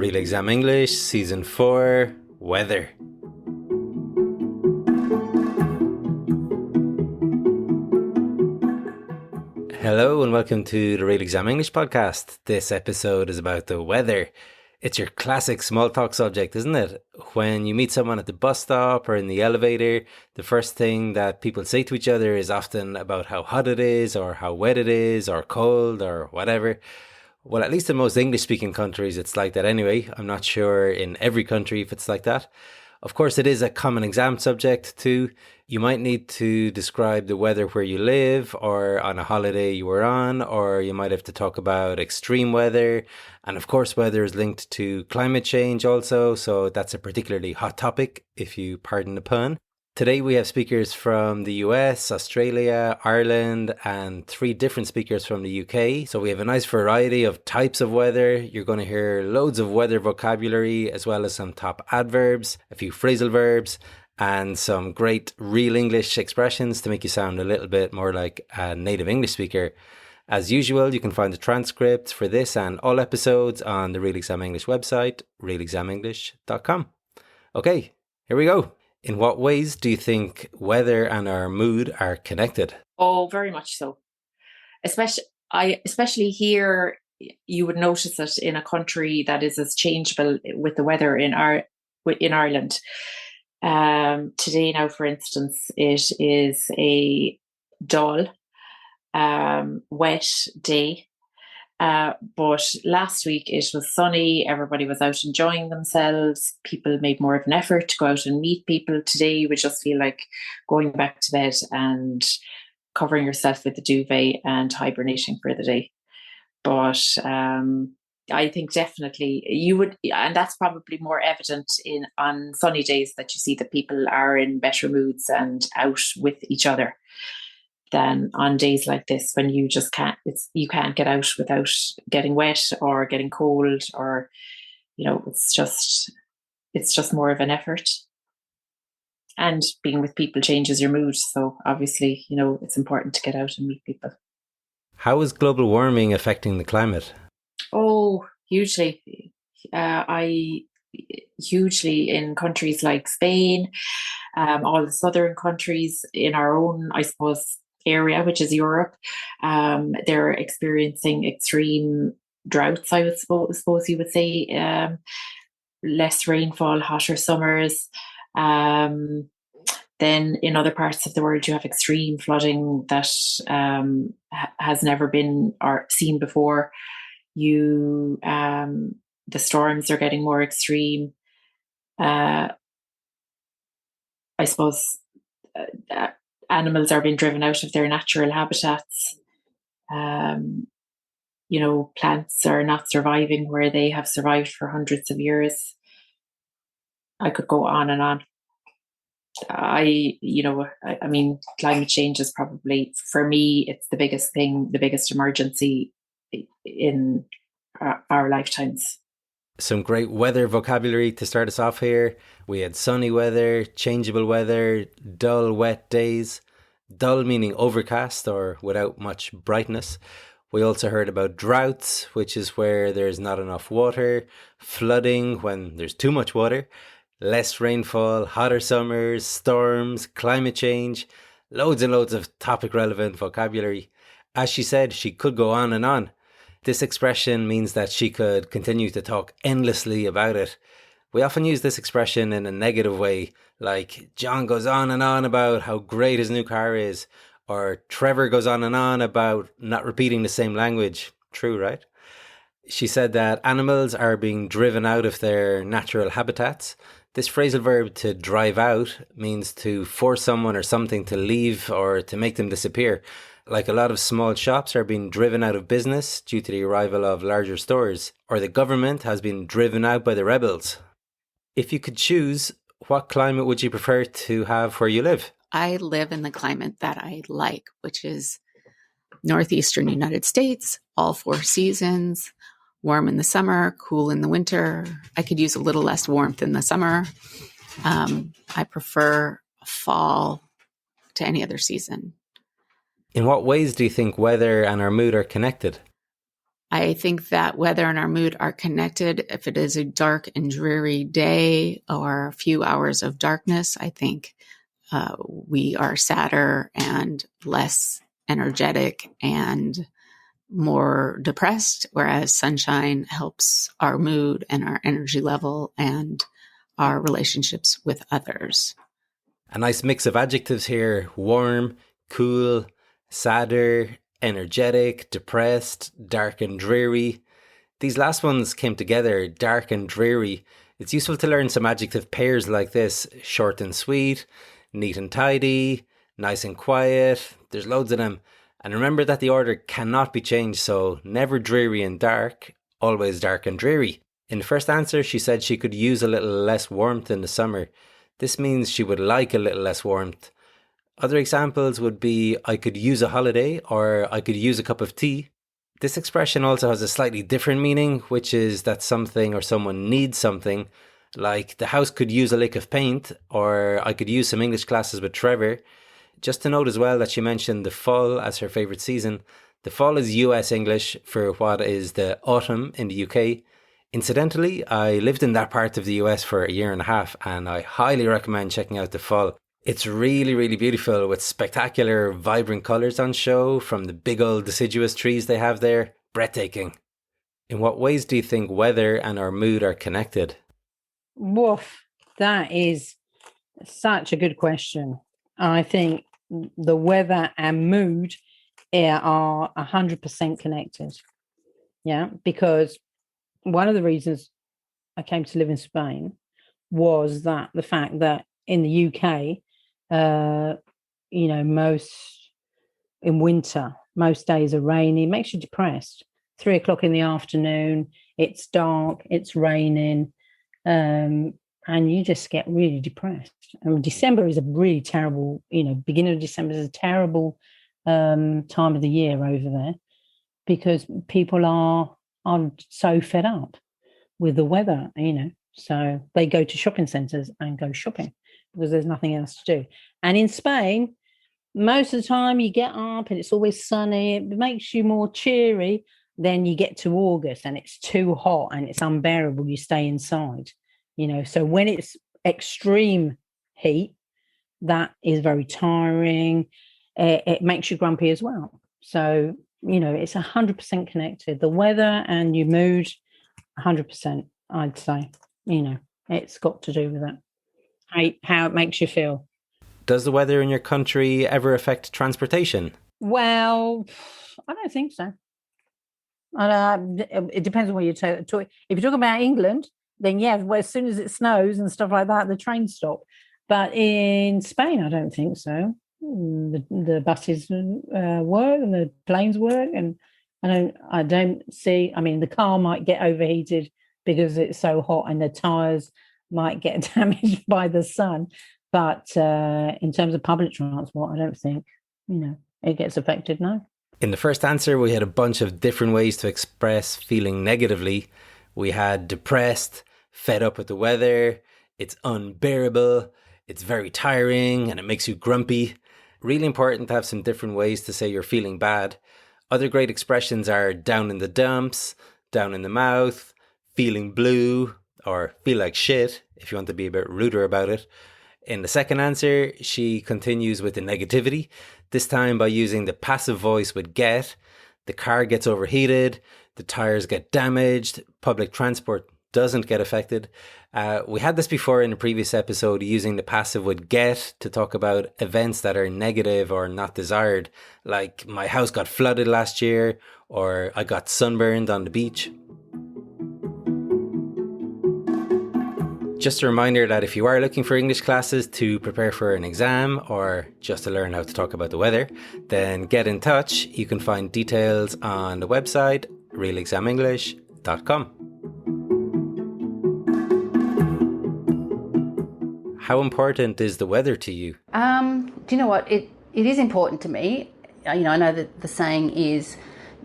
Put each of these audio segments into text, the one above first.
Real Exam English, Season 4, Weather. Hello and welcome to the Real Exam English podcast. This episode is about the weather. It's your classic small talk subject, isn't it? When you meet someone at the bus stop or in the elevator, the first thing that people say to each other is often about how hot it is or how wet it is or cold or whatever. Well, at least in most English-speaking countries, it's like that anyway. I'm not sure in every country if it's like that. Of course, it is a common exam subject too. You might need to describe the weather where you live or on a holiday you were on, or you might have to talk about extreme weather. And of course, weather is linked to climate change also, so that's a particularly hot topic, if you pardon the pun. Today we have speakers from the US, Australia, Ireland, and 3 different speakers from the UK. So we have a nice variety of types of weather. You're going to hear loads of weather vocabulary, as well as some top adverbs, a few phrasal verbs, and some great real English expressions to make you sound a little bit more like a native English speaker. As usual, you can find the transcripts for this and all episodes on the Real Exam English website, realexamenglish.com. Okay, here we go. In what ways do you think weather and our mood are connected? Oh, very much so. Especially here, you would notice it in a country that is as changeable with the weather in Ireland. Today now, for instance, it is a dull, wet day. But last week it was sunny, everybody was out enjoying themselves, people made more of an effort to go out and meet people. Today we just feel like going back to bed and covering yourself with the duvet and hibernating for the day. But I think definitely you would, and that's probably more evident on sunny days, that you see that people are in better moods and out with each other, than on days like this when you just can't get out without getting wet or getting cold, or it's just more of an effort. And being with people changes your mood, so obviously it's important to get out and meet people. How is global warming affecting the climate? Oh, hugely. Hugely in countries like Spain, all the southern countries in our own, I suppose, area, which is Europe. They're experiencing extreme droughts, I would suppose you would say, less rainfall, hotter summers. Then in other parts of the world, you have extreme flooding that has never been or seen before. The storms are getting more extreme. I suppose animals are being driven out of their natural habitats. Plants are not surviving where they have survived for hundreds of years. I could go on and on. I mean, climate change is probably, for me, it's the biggest thing, the biggest emergency in our lifetimes. Some great weather vocabulary to start us off here. We had sunny weather, changeable weather, dull, wet days. Dull meaning overcast or without much brightness. We also heard about droughts, which is where there's not enough water, flooding when there's too much water, less rainfall, hotter summers, storms, climate change, loads and loads of topic relevant vocabulary. As she said, she could go on and on. This expression means that she could continue to talk endlessly about it. We often use this expression in a negative way, like John goes on and on about how great his new car is, or Trevor goes on and on about not repeating the same language. True, right? She said that animals are being driven out of their natural habitats. This phrasal verb, to drive out, means to force someone or something to leave or to make them disappear. Like a lot of small shops are being driven out of business due to the arrival of larger stores, or the government has been driven out by the rebels. If you could choose, what climate would you prefer to have where you live? I live in the climate that I like, which is northeastern United States, all 4 seasons, warm in the summer, cool in the winter. I could use a little less warmth in the summer. I prefer fall to any other season. In what ways do you think weather and our mood are connected? I think that weather and our mood are connected. If it is a dark and dreary day or a few hours of darkness, I think we are sadder and less energetic and more depressed, whereas sunshine helps our mood and our energy level and our relationships with others. A nice mix of adjectives here: warm, cool, sadder, energetic, depressed, dark and dreary. These last ones came together, dark and dreary. It's useful to learn some adjective pairs like this: short and sweet, neat and tidy, nice and quiet. There's loads of them. And remember that the order cannot be changed, so never dreary and dark, always dark and dreary. In the first answer, she said she could use a little less warmth in the summer. This means she would like a little less warmth. Other examples would be, I could use a holiday, or I could use a cup of tea. This expression also has a slightly different meaning, which is that something or someone needs something. Like, the house could use a lick of paint, or I could use some English classes with Trevor. Just to note as well that she mentioned the fall as her favourite season. The fall is US English for what is the autumn in the UK. Incidentally, I lived in that part of the US for a year and a half, and I highly recommend checking out the fall. It's really, really beautiful with spectacular, vibrant colours on show from the big old deciduous trees they have there. Breathtaking. In what ways do you think weather and our mood are connected? Woof, that is such a good question. I think the weather and mood are 100% connected. Yeah, because one of the reasons I came to live in Spain was that the fact that in the UK, in winter, most days are rainy. It makes you depressed. 3:00 in the afternoon, it's dark, it's raining, and you just get really depressed. And December is a really terrible, beginning of December is a terrible time of the year over there, because people are so fed up with the weather, so they go to shopping centres and go shopping because there's nothing else to do. And in Spain, most of the time you get up and it's always sunny. It makes you more cheery. Then you get to August and it's too hot and it's unbearable. You stay inside, So when it's extreme heat, that is very tiring. It makes you grumpy as well. So, it's 100% connected. The weather and your mood, 100%, I'd say. It's got to do with that. How it makes you feel. Does the weather in your country ever affect transportation? Well, I don't think so. It depends on what you're talking. If you're talking about England, then yeah, well, as soon as it snows and stuff like that, the trains stop. But in Spain, I don't think so. The buses work and the planes work, and I don't see. I mean, the car might get overheated because it's so hot, and the tires might get damaged by the sun. But in terms of public transport, I don't think it gets affected. No. In the first answer, we had a bunch of different ways to express feeling negatively. We had depressed, fed up with the weather, it's unbearable, it's very tiring, and it makes you grumpy. Really important to have some different ways to say you're feeling bad. Other great expressions are down in the dumps, down in the mouth, feeling blue, or feel like shit, if you want to be a bit ruder about it. In the second answer, she continues with the negativity, this time by using the passive voice with get. The car gets overheated, the tires get damaged, public transport doesn't get affected. We had this before in a previous episode, using the passive with get to talk about events that are negative or not desired, like my house got flooded last year, or I got sunburned on the beach. Just a reminder that if you are looking for English classes to prepare for an exam or just to learn how to talk about the weather, then get in touch. You can find details on the website, realexamenglish.com. How important is the weather to you? Do you know what? It is important to me. I know that the saying is,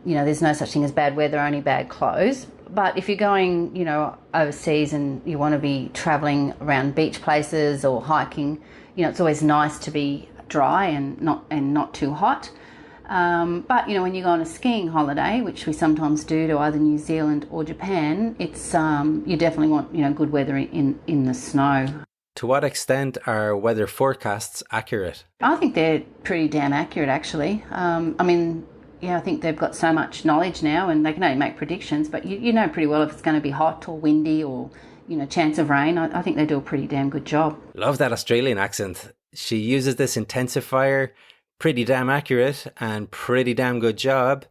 there's no such thing as bad weather, only bad clothes. But if you're going, overseas and you want to be travelling around beach places or hiking, it's always nice to be dry and not too hot. But, when you go on a skiing holiday, which we sometimes do to either New Zealand or Japan, it's you definitely want, good weather in the snow. To what extent are weather forecasts accurate? I think they're pretty damn accurate, actually. I think they've got so much knowledge now and they can only make predictions, but you know pretty well if it's going to be hot or windy or, chance of rain. I think they do a pretty damn good job. Love that Australian accent. She uses this intensifier, pretty damn accurate and pretty damn good job.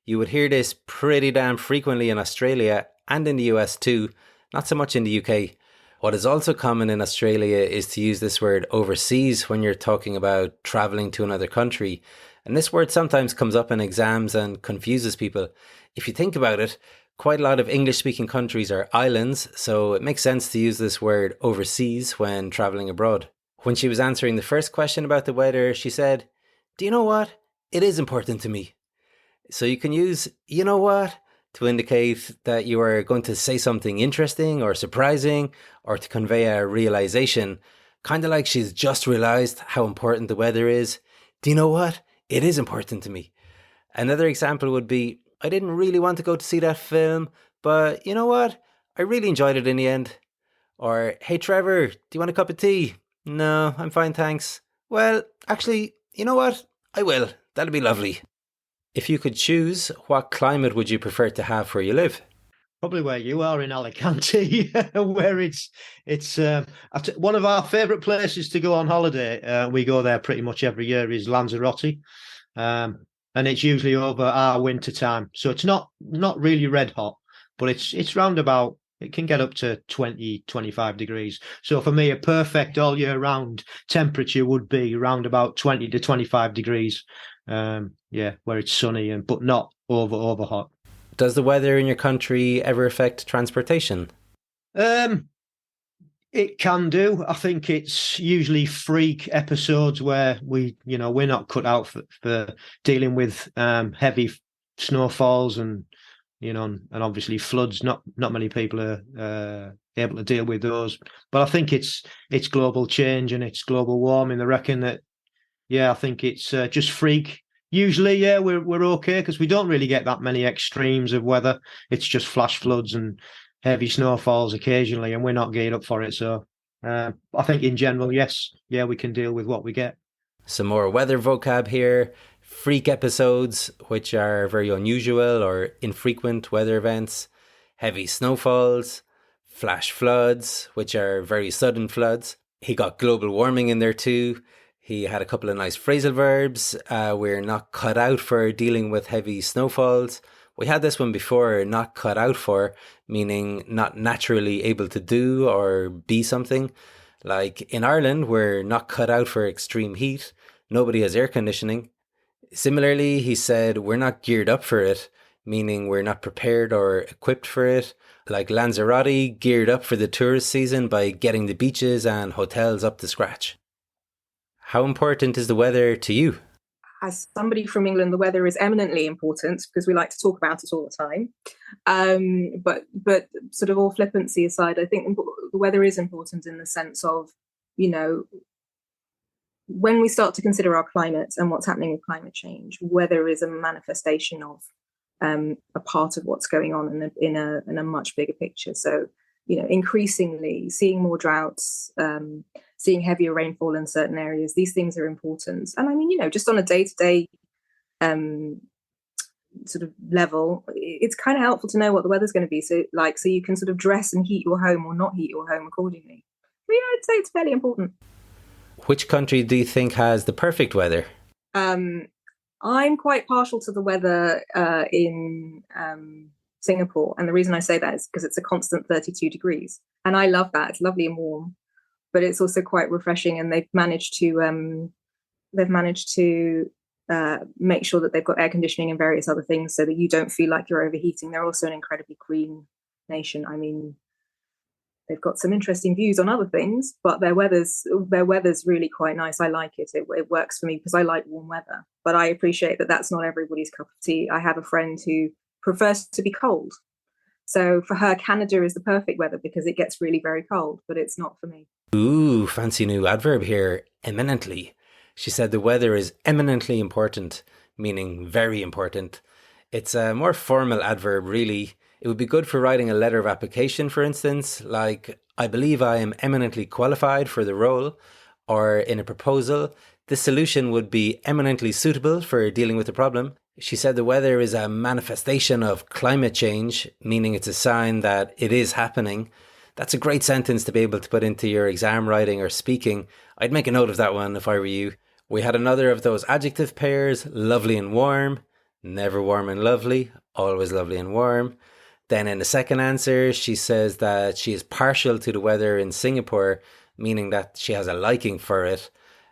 You would hear this pretty damn frequently in Australia and in the US too, not so much in the UK. What is also common in Australia is to use this word overseas when you're talking about traveling to another country. And this word sometimes comes up in exams and confuses people. If you think about it, quite a lot of English-speaking countries are islands, so it makes sense to use this word overseas when traveling abroad. When she was answering the first question about the weather, she said, "Do you know what? It is important to me." So you can use, "you know what?" to indicate that you are going to say something interesting or surprising or to convey a realization, kind of like she's just realized how important the weather is. "Do you know what? It is important to me." Another example would be, "I didn't really want to go to see that film, but you know what? I really enjoyed it in the end." Or, "Hey Trevor, do you want a cup of tea?" "No, I'm fine, thanks." "Well, actually, you know what? I will. That'll be lovely." If you could choose, what climate would you prefer to have where you live? Probably where you are in Alicante, where it's one of our favourite places to go on holiday. We go there pretty much every year is Lanzarote, and it's usually over our winter time. So it's not really red hot, but it's round about. It can get up to 20, 25 degrees. So for me, a perfect all year round temperature would be around about 20 to 25 degrees. Where it's sunny but not over hot. Does the weather in your country ever affect transportation? It can do. I think it's usually freak episodes where we're not cut out for dealing with heavy snowfalls and and obviously floods. Not many people are able to deal with those. But I think it's global change and it's global warming. I reckon that. Yeah, I think it's just freak. Usually, we're okay because we don't really get that many extremes of weather. It's just flash floods and heavy snowfalls occasionally, and we're not geared up for it. So I think in general, yes, we can deal with what we get. Some more weather vocab here. Freak episodes, which are very unusual or infrequent weather events. Heavy snowfalls. Flash floods, which are very sudden floods. He got global warming in there too. He had a couple of nice phrasal verbs. We're not cut out for dealing with heavy snowfalls. We had this one before, not cut out for, meaning not naturally able to do or be something. Like in Ireland, we're not cut out for extreme heat. Nobody has air conditioning. Similarly, he said, we're not geared up for it, meaning we're not prepared or equipped for it. Like Lanzarote, geared up for the tourist season by getting the beaches and hotels up to scratch. How important is the weather to you? As somebody from England, the weather is eminently important because we like to talk about it all the time. But sort of all flippancy aside, I think the weather is important in the sense of, when we start to consider our climate and what's happening with climate change, weather is a manifestation of a part of what's going on in a much bigger picture. So, increasingly seeing more droughts, seeing heavier rainfall in certain areas, these things are important. And I mean, just on a day-to-day sort of level, it's kind of helpful to know what the weather's going to be. So you can sort of dress and heat your home or not heat your home accordingly. But, I'd say it's fairly important. Which country do you think has the perfect weather? I'm quite partial to the weather in Singapore. And the reason I say that is because it's a constant 32 degrees. And I love that. It's lovely and warm. But it's also quite refreshing, and they've managed to make sure that they've got air conditioning and various other things so that you don't feel like you're overheating. They're also an incredibly green nation. I mean, they've got some interesting views on other things, but their weather's really quite nice. I like it. It works for me because I like warm weather. But I appreciate that that's not everybody's cup of tea. I have a friend who prefers to be cold. So for her, Canada is the perfect weather because it gets really very cold, but it's not for me. Ooh, fancy new adverb here, eminently. She said the weather is eminently important, meaning very important. It's a more formal adverb, really. It would be good for writing a letter of application, for instance, like, I believe I am eminently qualified for the role. Or in a proposal, this solution would be eminently suitable for dealing with the problem. She said the weather is a manifestation of climate change, meaning it's a sign that it is happening. That's a great sentence to be able to put into your exam writing or speaking. I'd make a note of that one if I were you. We had another of those adjective pairs, lovely and warm. Never warm and lovely, always lovely and warm. Then in the second answer, she says that she is partial to the weather in Singapore, meaning that she has a liking for it.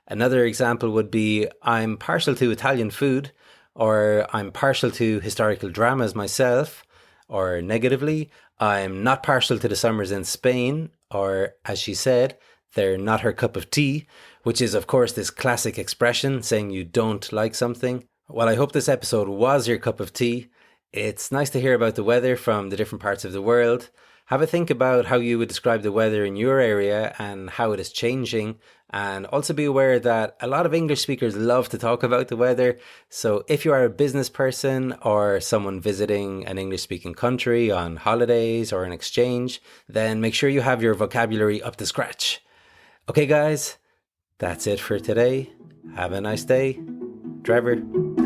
Another example would be, I'm partial to Italian food, or I'm partial to historical dramas myself. Or negatively, I'm not partial to the summers in Spain, or as she said, they're not her cup of tea, which is of course this classic expression saying you don't like something. Well, I hope this episode was your cup of tea. It's nice to hear about the weather from the different parts of the world. Have a think about how you would describe the weather in your area and how it is changing. And also be aware that a lot of English speakers love to talk about the weather. So if you are a business person or someone visiting an English speaking country on holidays or an exchange, then make sure you have your vocabulary up to scratch. Okay, guys, that's it for today. Have a nice day. Trevor.